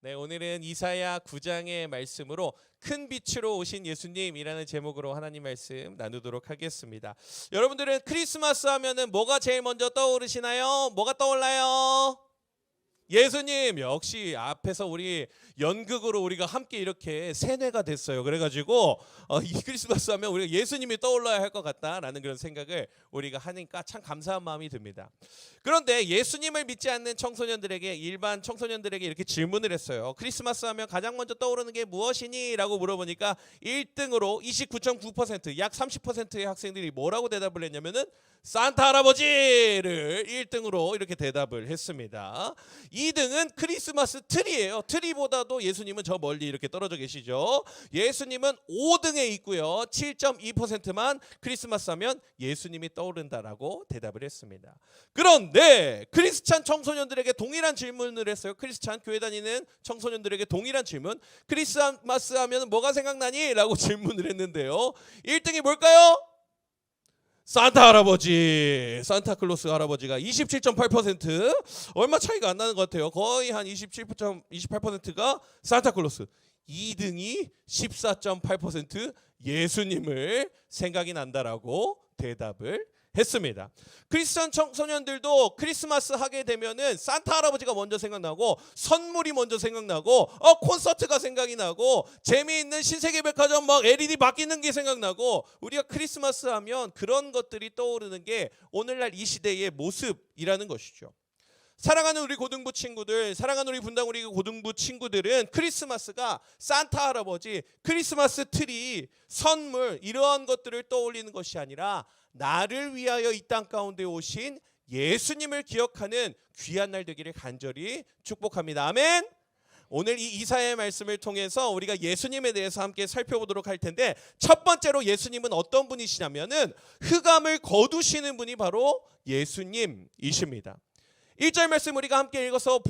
네, 오늘은 이사야 9장의 말씀으로 큰 빛으로 오신 예수님이라는 제목으로 하나님 말씀 나누도록 하겠습니다. 여러분들은 크리스마스 하면은 뭐가 제일 먼저 떠오르시나요? 뭐가 떠올라요? 예수님. 역시 앞에서 우리 연극으로 우리가 함께 이렇게 세뇌가 됐어요. 그래가지고 이 크리스마스 하면 우리가 예수님이 떠올라야 할 것 같다라는 그런 생각을 우리가 하니까 참 감사한 마음이 듭니다. 그런데 예수님을 믿지 않는 청소년들에게, 일반 청소년들에게 이렇게 질문을 했어요. 크리스마스 하면 가장 먼저 떠오르는 게 무엇이니? 라고 물어보니까 1등으로 29.9%, 약 30%의 학생들이 뭐라고 대답을 했냐면은 산타 할아버지를 1등으로 이렇게 대답을 했습니다. 2등은 크리스마스 트리예요. 트리보다도 예수님은 저 멀리 이렇게 떨어져 계시죠. 예수님은 5등에 있고요. 7.2%만 크리스마스 하면 예수님이 떠오른다라고 대답을 했습니다. 그런데 크리스찬 청소년들에게 동일한 질문을 했어요. 크리스찬 교회 다니는 청소년들에게 동일한 질문. 크리스마스 하면 뭐가 생각나니? 라고 질문을 했는데요. 1등이 뭘까요? 산타 할아버지, 산타클로스 할아버지가 27.8%, 얼마 차이가 안 나는 것 같아요. 거의 한 27.28%가 산타클로스. 2등이 14.8% 예수님을 생각이 난다라고 대답을 했습니다. 크리스천 청소년들도 크리스마스 하게 되면은 산타 할아버지가 먼저 생각나고, 선물이 먼저 생각나고, 콘서트가 생각이 나고, 재미있는 신세계백화점 막 LED 바뀌는 게 생각나고, 우리가 크리스마스 하면 그런 것들이 떠오르는 게 오늘날 이 시대의 모습이라는 것이죠. 사랑하는 우리 고등부 친구들, 사랑하는 우리 분당 우리 고등부 친구들은 크리스마스가 산타 할아버지, 크리스마스 트리, 선물 이러한 것들을 떠올리는 것이 아니라 나를 위하여 이 땅 가운데 오신 예수님을 기억하는 귀한 날 되기를 간절히 축복합니다. 아멘. 오늘 이 이사야의 말씀을 통해서 우리가 예수님에 대해서 함께 살펴보도록 할 텐데, 첫 번째로 예수님은 어떤 분이시냐면은 흑암을 거두시는 분이 바로 예수님이십니다. 1절 말씀 우리가 함께 읽어서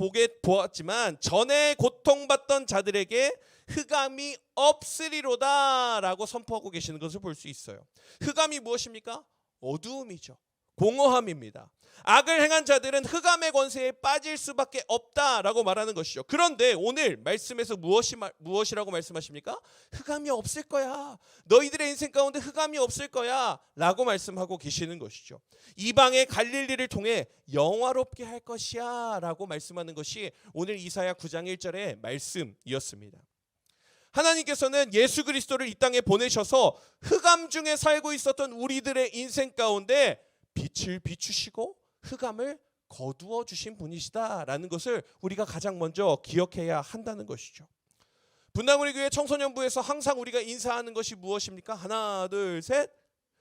보았지만, 전에 고통받던 자들에게 흑암이 없으리로다 라고 선포하고 계시는 것을 볼 수 있어요. 흑암이 무엇입니까? 어두움이죠. 공허함입니다. 악을 행한 자들은 흑암의 권세에 빠질 수밖에 없다라고 말하는 것이죠. 그런데 오늘 말씀에서 무엇이라고 말씀하십니까? 흑암이 없을 거야. 너희들의 인생 가운데 흑암이 없을 거야 라고 말씀하고 계시는 것이죠. 이방의 갈릴리를 통해 영화롭게 할 것이야 라고 말씀하는 것이 오늘 이사야 9장 1절의 말씀이었습니다. 하나님께서는 예수 그리스도를 이 땅에 보내셔서 흑암 중에 살고 있었던 우리들의 인생 가운데 빛을 비추시고 흑암을 거두어 주신 분이시다라는 것을 우리가 가장 먼저 기억해야 한다는 것이죠. 분당 우리 교회 청소년부에서 항상 우리가 인사하는 것이 무엇입니까? 하나, 둘, 셋.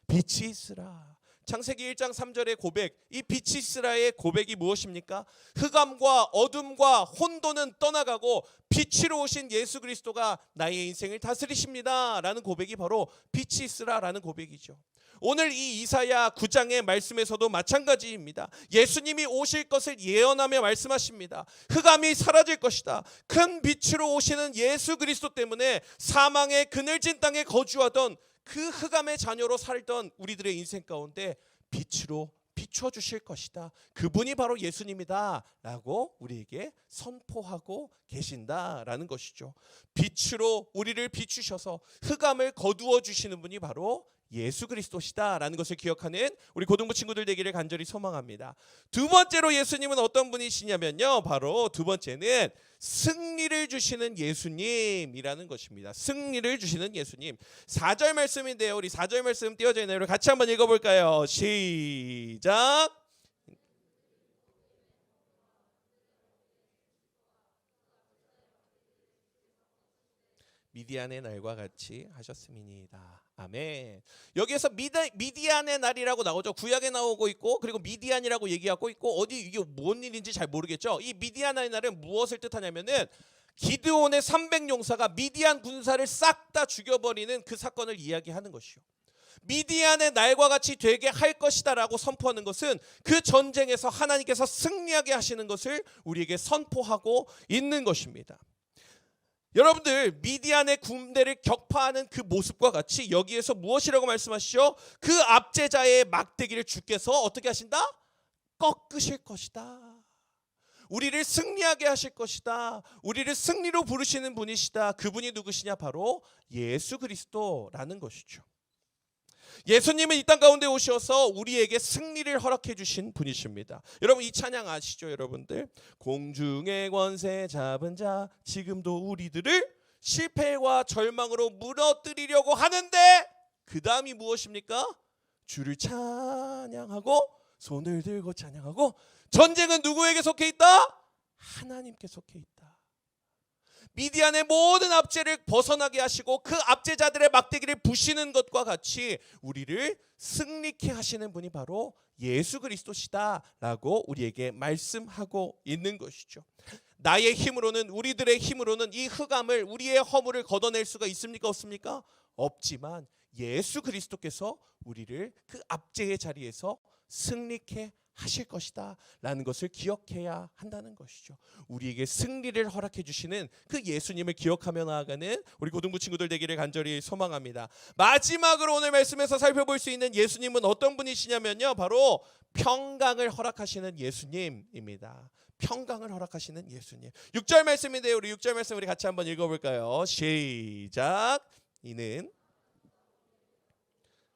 빛이 있으라. 창세기 1장 3절의 고백, 이 빛이 있으라의 고백이 무엇입니까? 흑암과 어둠과 혼돈은 떠나가고 빛으로 오신 예수 그리스도가 나의 인생을 다스리십니다 라는 고백이 바로 빛이 있으라라는 고백이죠. 오늘 이 이사야 9장의 말씀에서도 마찬가지입니다. 예수님이 오실 것을 예언하며 말씀하십니다. 흑암이 사라질 것이다. 큰 빛으로 오시는 예수 그리스도 때문에 사망의 그늘진 땅에 거주하던 그 흑암의 자녀로 살던 우리들의 인생 가운데 빛으로 비춰주실 것이다. 그분이 바로 예수님이다 라고 우리에게 선포하고 계신다라는 것이죠. 빛으로 우리를 비추셔서 흑암을 거두어 주시는 분이 바로 예수 그리스도시다라는 것을 기억하는 우리 고등부 친구들 되기를 간절히 소망합니다. 두 번째로 예수님은 어떤 분이시냐면요, 바로 두 번째는 승리를 주시는 예수님이라는 것입니다. 승리를 주시는 예수님. 4절 말씀인데요, 우리 4절 말씀 띄워져 있나요? 우리 같이 한번 읽어볼까요? 시작. 미디안의 날과 같이 하셨음이니이다. 아멘. 여기에서 미디안의 날이라고 나오죠. 구약에 나오고 있고, 그리고 미디안이라고 얘기하고 있고, 어디 이게 뭔 일인지 잘 모르겠죠. 이 미디안의 날은 무엇을 뜻하냐면은 기드온의 300용사가 미디안 군사를 싹 다 죽여버리는 그 사건을 이야기하는 것이요. 미디안의 날과 같이 되게 할 것이다라고 선포하는 것은 그 전쟁에서 하나님께서 승리하게 하시는 것을 우리에게 선포하고 있는 것입니다. 여러분들, 미디안의 군대를 격파하는 그 모습과 같이 여기에서 무엇이라고 말씀하시죠? 그 압제자의 막대기를 주께서 어떻게 하신다? 꺾으실 것이다. 우리를 승리하게 하실 것이다. 우리를 승리로 부르시는 분이시다. 그분이 누구시냐? 바로 예수 그리스도라는 것이죠. 예수님은 이 땅 가운데 오셔서 우리에게 승리를 허락해 주신 분이십니다. 여러분 이 찬양 아시죠? 여러분들 공중의 권세 잡은 자 지금도 우리들을 실패와 절망으로 무너뜨리려고 하는데 그 다음이 무엇입니까? 주를 찬양하고 손을 들고 찬양하고 전쟁은 누구에게 속해 있다? 하나님께 속해 있다. 미디안의 모든 압제를 벗어나게 하시고 그 압제자들의 막대기를 부시는 것과 같이 우리를 승리케 하시는 분이 바로 예수 그리스도시다 라고 우리에게 말씀하고 있는 것이죠. 나의 힘으로는, 우리들의 힘으로는 이 흑암을, 우리의 허물을 걷어낼 수가 있습니까? 없습니까? 없지만 예수 그리스도께서 우리를 그 압제의 자리에서 승리케 하실 것이다 라는 것을 기억해야 한다는 것이죠. 우리에게 승리를 허락해 주시는 그 예수님을 기억하며 나아가는 우리 고등부 친구들 되기를 간절히 소망합니다. 마지막으로 오늘 말씀에서 살펴볼 수 있는 예수님은 어떤 분이시냐면요, 바로 평강을 허락하시는 예수님입니다. 평강을 허락하시는 예수님. 6절 말씀인데요, 우리 6절 말씀 우리 같이 한번 읽어볼까요? 시작. 이는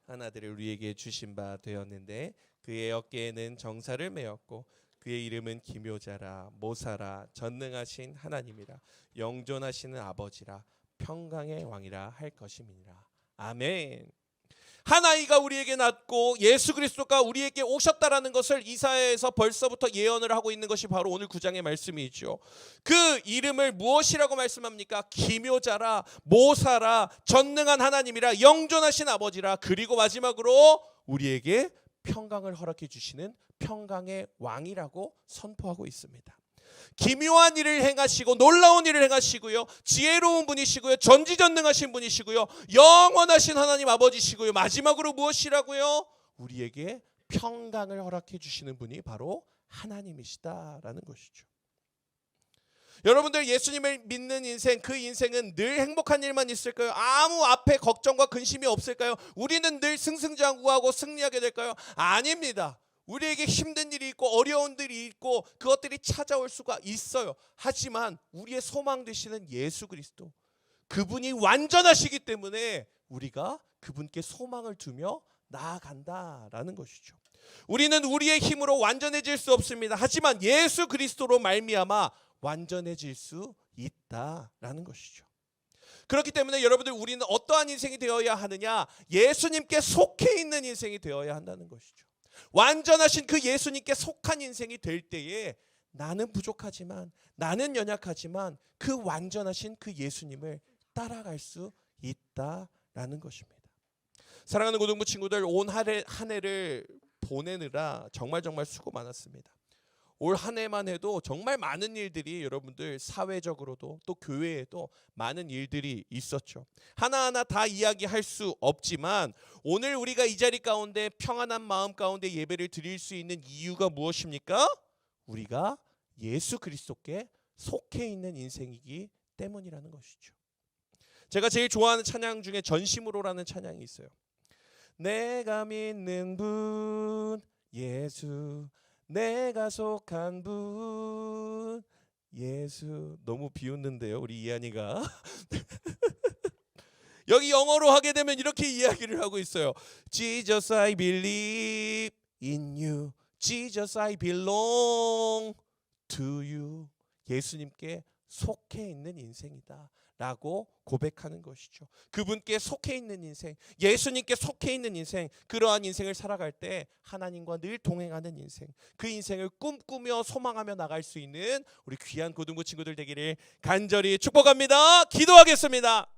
한 아들을 우리에게 주신 바 되었는데 그의 어깨에는 정사를 메었고 그의 이름은 기묘자라 모사라 전능하신 하나님이라 영존하시는 아버지라 평강의 왕이라 할 것임이니라. 아멘. 한 아이가 우리에게 낳고 예수 그리스도가 우리에게 오셨다라는 것을 이사야에서 벌써부터 예언을 하고 있는 것이 바로 오늘 9장의 말씀이죠. 그 이름을 무엇이라고 말씀합니까? 기묘자라 모사라 전능한 하나님이라 영존하신 아버지라, 그리고 마지막으로 우리에게 평강을 허락해 주시는 평강의 왕이라고 선포하고 있습니다. 기묘한 일을 행하시고 놀라운 일을 행하시고요, 지혜로운 분이시고요, 전지전능하신 분이시고요, 영원하신 하나님 아버지시고요, 마지막으로 무엇이라고요? 우리에게 평강을 허락해 주시는 분이 바로 하나님이시다라는 것이죠. 여러분들 예수님을 믿는 인생, 그 인생은 늘 행복한 일만 있을까요? 아무 앞에 걱정과 근심이 없을까요? 우리는 늘 승승장구하고 승리하게 될까요? 아닙니다. 우리에게 힘든 일이 있고 어려운 일이 있고 그것들이 찾아올 수가 있어요. 하지만 우리의 소망 되시는 예수 그리스도, 그분이 완전하시기 때문에 우리가 그분께 소망을 두며 나아간다라는 것이죠. 우리는 우리의 힘으로 완전해질 수 없습니다. 하지만 예수 그리스도로 말미암아 완전해질 수 있다라는 것이죠. 그렇기 때문에 여러분들, 우리는 어떠한 인생이 되어야 하느냐? 예수님께 속해 있는 인생이 되어야 한다는 것이죠. 완전하신 그 예수님께 속한 인생이 될 때에 나는 부족하지만, 나는 연약하지만 그 완전하신 그 예수님을 따라갈 수 있다라는 것입니다. 사랑하는 고등부 친구들, 온 한 해를 보내느라 정말 수고 많았습니다. 올 한 해만 해도 정말 많은 일들이 여러분들 사회적으로도 또 교회에도 많은 일들이 있었죠. 하나하나 다 이야기할 수 없지만 오늘 우리가 이 자리 가운데 평안한 마음 가운데 예배를 드릴 수 있는 이유가 무엇입니까? 우리가 예수 그리스도께 속해 있는 인생이기 때문이라는 것이죠. 제가 제일 좋아하는 찬양 중에 전심으로라는 찬양이 있어요. 내가 믿는 분 예수, 내가 속한 분 예수. 너무 비웃는데요, 우리 이한이가. 여기 영어로 하게 되면 이렇게 이야기를 하고 있어요. Jesus, I believe in you. Jesus, I belong to you. 예수님께 속해 있는 인생이다 라고 고백하는 것이죠. 그분께 속해 있는 인생, 예수님께 속해 있는 인생, 그러한 인생을 살아갈 때 하나님과 늘 동행하는 인생, 그 인생을 꿈꾸며 소망하며 나갈 수 있는 우리 귀한 고등부 친구들 되기를 간절히 축복합니다. 기도하겠습니다.